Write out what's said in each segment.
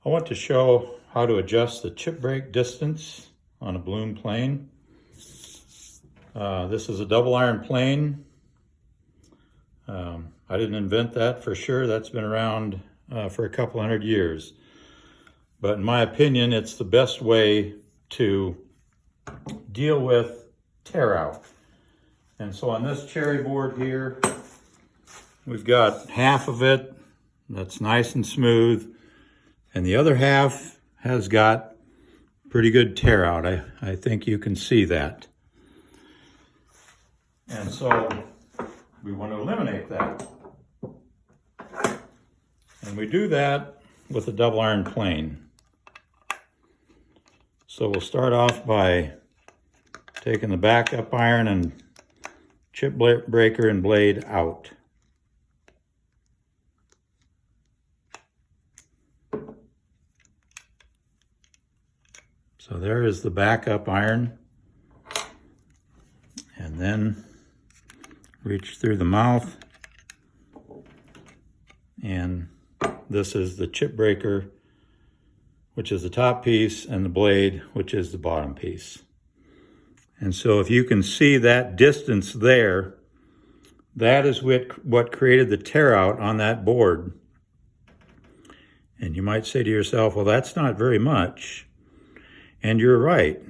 I want to show how to adjust the chip break distance on a Blum plane. This is a double iron plane. I didn't invent that for sure. That's been around for a couple hundred years. But in my opinion, it's the best way to deal with tear out. And so on this cherry board here, we've got half of it that's nice and smooth, and the other half has got pretty good tear out. I think you can see that. And so we want to eliminate that. And we do that with a double iron plane. So we'll start off by taking the backup iron and chip breaker and blade out. So there is the backup iron. And then reach through the mouth. And this is the chip breaker, which is the top piece, and the blade, which is the bottom piece. And so if you can see that distance there, that is what created the tear out on that board. And you might say to yourself, well, that's not very much. And you're right,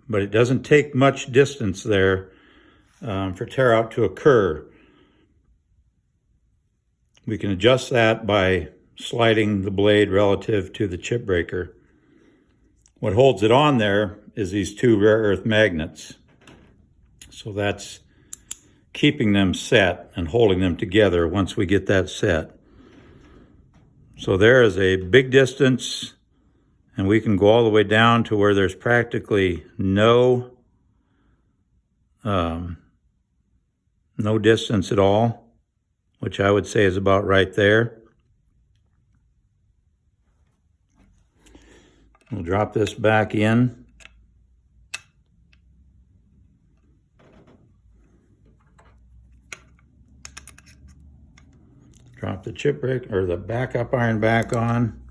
but it doesn't take much distance there for tear out to occur. We can adjust that by sliding the blade relative to the chip breaker. What holds it on there is these two rare earth magnets. So that's keeping them set and holding them together once we get that set. So there is a big distance, and we can go all the way down to where there's practically no distance at all, which I would say is about right there. We'll drop this back in. Drop the chip break or the backup iron back on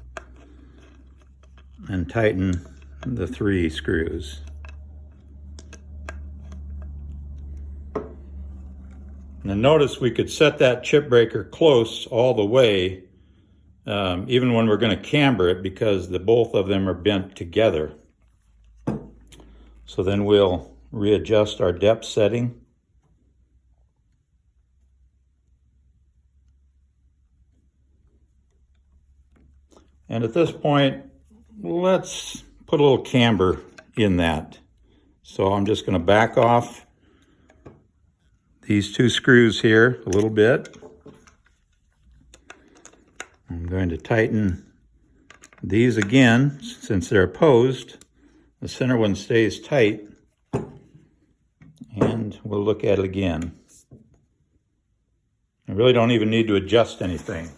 and tighten the 3 screws. Now notice we could set that chip breaker close all the way, even when we're going to camber it, because both of them are bent together. So then we'll readjust our depth setting. And at this point, let's put a little camber in that. So I'm just going to back off these 2 screws here a little bit. I'm going to tighten these again since they're opposed. The center one stays tight, and we'll look at it again. I really don't even need to adjust anything.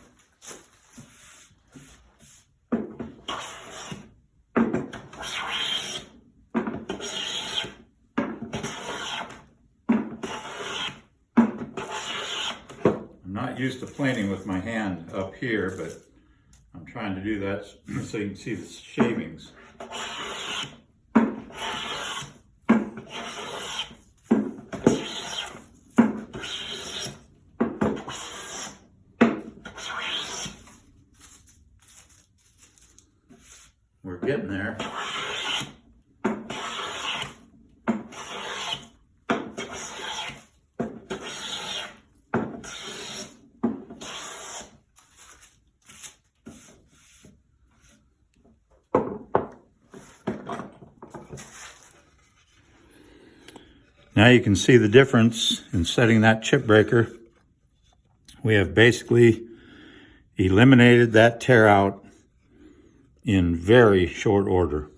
I'm not used to planing with my hand up here, but I'm trying to do that so you can see the shavings. We're getting there. Now you can see the difference in setting that chip breaker. We have basically eliminated that tear out in very short order.